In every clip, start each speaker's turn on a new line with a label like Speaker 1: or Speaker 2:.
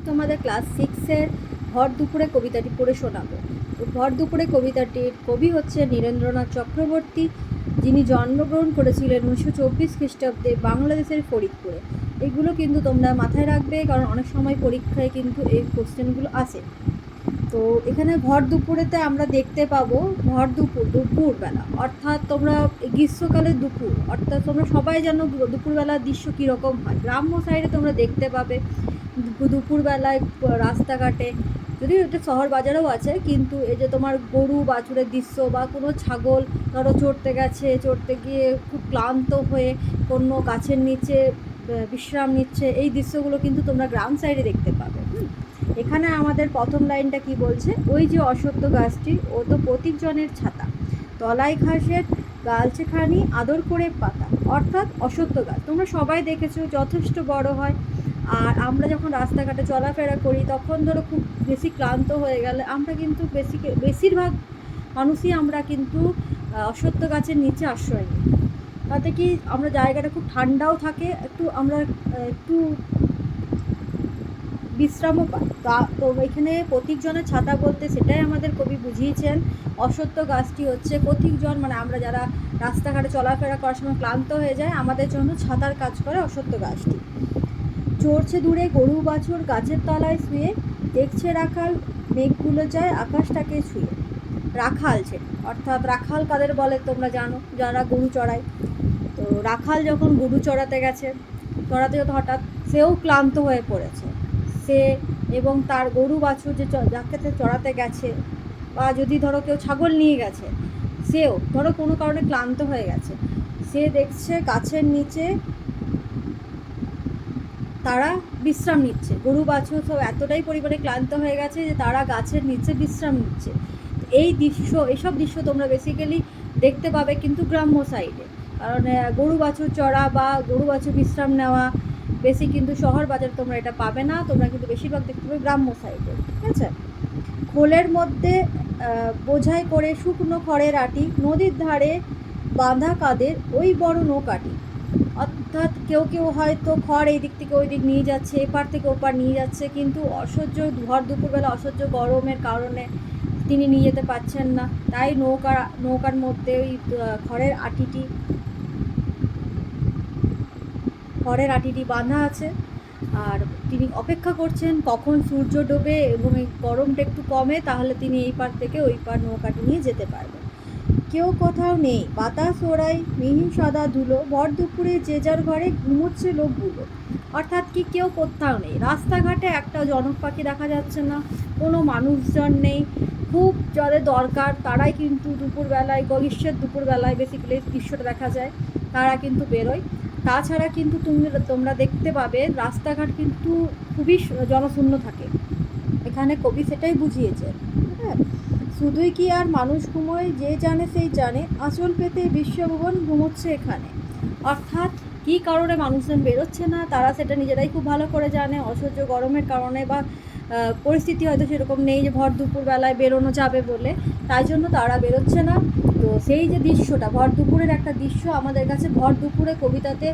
Speaker 1: তোমাদের ক্লাস 6-এর ভর দুপুরে কবিতাটি পড়ে শোনাবো। তো ভর দুপুরে কবিতাটির কবি হচ্ছে নীরেন্দ্রনাথ চক্রবর্তী, যিনি জন্মগ্রহণ করেছিলেন 1924 খ্রিস্টাব্দে বাংলাদেশের ফরিদপুরে। এগুলো কিন্তু তোমরা মাথায় রাখবে, কারণ অনেক সময় পরীক্ষায় কিন্তু এই কোশ্চেনগুলো আসে। তো এখানে ভর দুপুরেতে আমরা দেখতে পাবো ভর দুপুরবেলা, অর্থাৎ তোমরা গ্রীষ্মকালের দুপুর, অর্থাৎ তোমরা সবাই জানো দুপুরবেলার দৃশ্য কীরকম হয়। গ্রাম্য সাইডে তোমরা দেখতে পাবে দুপুরবেলায় রাস্তাঘাটে, যদিও এটা শহর বাজারেও আছে, কিন্তু এই যে তোমার গরু বাছুরের দৃশ্য বা কোনো ছাগল ধরো চড়তে গিয়ে খুব ক্লান্ত হয়ে কোনো গাছের নিচে বিশ্রাম নিচ্ছে, এই দৃশ্যগুলো কিন্তু তোমরা গ্রাম সাইডে দেখতে পাবে। এখানে আমাদের প্রথম লাইনটা কি বলছে, ওই যে অশ্বত্থ গাছটি ও তো প্রতীকজনের ছাতা, তলায় ঘাসের গালছেখানি আদর করে পাতা, অর্থাৎ অশ্বত্থ গাছ তোমরা সবাই দেখেছো, যথেষ্ট বড় হয়। আর আমরা যখন রাস্তাঘাটে চলাফেরা করি তখন ধরো খুব বেশি ক্লান্ত হয়ে গেলে আমরা কিন্তু বেশিরভাগ মানুষই আমরা কিন্তু অশ্বত্থ গাছের নিচে আশ্রয় নিই। তাতে কি আমরা জায়গাটা খুব ঠান্ডাও থাকে, একটু বিশ্রামও পাই। তো এখানে প্রতীকজনের ছাতা বলতে সেটাই আমাদের কবি বুঝিয়েছেন। অশ্বত্থ গাছটি হচ্ছে প্রতীকজন, মানে আমরা যারা রাস্তাঘাটে চলাফেরা করার সময় ক্লান্ত হয়ে যায় আমাদের জন্য ছাতার কাজ করে অশ্বত্থ গাছটি। চড়ছে দূরে গরু বাছুর গাছের তলায় শুয়ে, দেখছে রাখাল মেঘগুলো যায় আকাশটাকে ছুঁয়ে। রাখাল অর্থাৎ রাখাল কাদের বলে তোমরা জানো, যারা গরু চড়ায়। তো রাখাল যখন গরু চড়াতে হঠাৎ সেও ক্লান্ত হয়ে পড়েছে। সে এবং তার গরু বাছুর যাকে চড়াতে গেছে, বা যদি ধরো কেউ ছাগল নিয়ে গেছে, সেও ধরো কোনো কারণে ক্লান্ত হয়ে গেছে, সে দেখছে গাছের নিচে তারা বিশ্রাম নিচ্ছে। গরু বাছুর সব এতটাই পরিমাণে ক্লান্ত হয়ে গেছে যে তারা গাছের নিচে বিশ্রাম নিচ্ছে। এইসব দৃশ্য তোমরা বেসিক্যালি দেখতে পাবে কিন্তু গ্রাম্য সাইডে, কারণ গরু বাছুর চড়া বা গরু বাছুর বিশ্রাম নেওয়া বেশি কিন্তু শহর বাজারে তোমরা এটা পাবে না, তোমরা কিন্তু বেশিরভাগ দেখতে পাবে গ্রাম্য সাইডে। ঠিক আছে। খোলের মধ্যে বোঝাই করে শুকনো খড়ের আটি, নদীর ধারে বাঁধা কাদের ওই বড় নৌকাটি, অর্থাৎ কেউ হয়তো খড় এই দিক থেকে ওই দিক নিয়ে যাচ্ছে, এপার থেকে ওপার নিয়ে যাচ্ছে, কিন্তু ভর দুপুরবেলা অসহ্য গরমের কারণে তিনি নিয়ে যেতে পারছেন না, তাই নৌকার মধ্যে ওই খড়ের আটিটি বাঁধা আছে। আর তিনি অপেক্ষা করছেন কখন সূর্য ডোবে এবং এই গরমটা একটু কমে, তাহলে তিনি এই পার থেকে ওই পার নৌকাটি নিয়ে যেতে পারবেন। কেউ কোথাও নেই, বাতাস ওড়াই মিহি সাদা ধুলো, ভর দুপুরে যে যার ঘরে ঘুমোচ্ছে লোকগুলো, অর্থাৎ কি কেউ কোথাও নেই। রাস্তাঘাটে একটা জনক পাখি দেখা যাচ্ছে না, কোনো মানুষজন নেই। খুব যাদের দরকার তারাই কিন্তু দুপুরবেলায়, গ্রীষ্মের দুপুরবেলায় বেসিক্যালি দৃশ্যটা দেখা যায়, তারা কিন্তু বেরোয়। তাছাড়া কিন্তু তোমরা দেখতে পাবে রাস্তাঘাট কিন্তু খুবই জনশূন্য থাকে। এখানে কবি সেটাই বুঝিয়েছে। হ্যাঁ, শুধুই কি আর মানুষ ঘুমোয়, যে জানে সেই জানে, আঁচল পেতে বিশ্বভুবন ঘুমোচ্ছে এখানে, অর্থাৎ কী কারণে মানুষজন বেরোচ্ছে না তারা সেটা নিজেরাই খুব ভালো করে জানে। অসহ্য গরমের কারণে বা পরিস্থিতি হয়তো সেরকম নেই যে ভর দুপুরবেলায় বেরোনো যাবে বলে, তাই জন্য তারা বেরোচ্ছে না। তো সেই যে দৃশ্যটা ভর দুপুরের একটা দৃশ্য আমাদের কাছে ভর দুপুরে কবিতাতে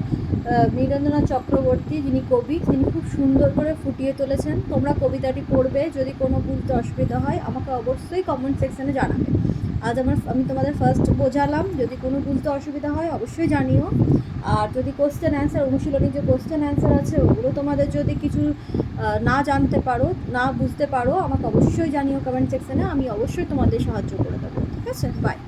Speaker 1: নীরেন্দ্রনাথ চক্রবর্তী যিনি কবি, তিনি খুব সুন্দর করে ফুটিয়ে তুলেছেন। তোমরা কবিতাটি পড়বে, যদি কোনো বুঝতে অসুবিধা হয় আমাকে অবশ্যই কমেন্ট সেকশানে জানাবে। আজ আমি তোমাদের ফার্স্ট বোঝালাম, যদি কোনো বুঝতে অসুবিধা হয় অবশ্যই জানিও। আর যদি কোশ্চেন অ্যান্সার, অনুশীলনী যে কোশ্চেন অ্যান্সার আছে ওগুলো তোমাদের যদি কিছু না জানতে পারো, না বুঝতে পারো, আমাকে অবশ্যই জানিও কমেন্ট সেকশানে, আমি অবশ্যই তোমাদের সাহায্য করে দেবো। ঠিক আছে, বাই।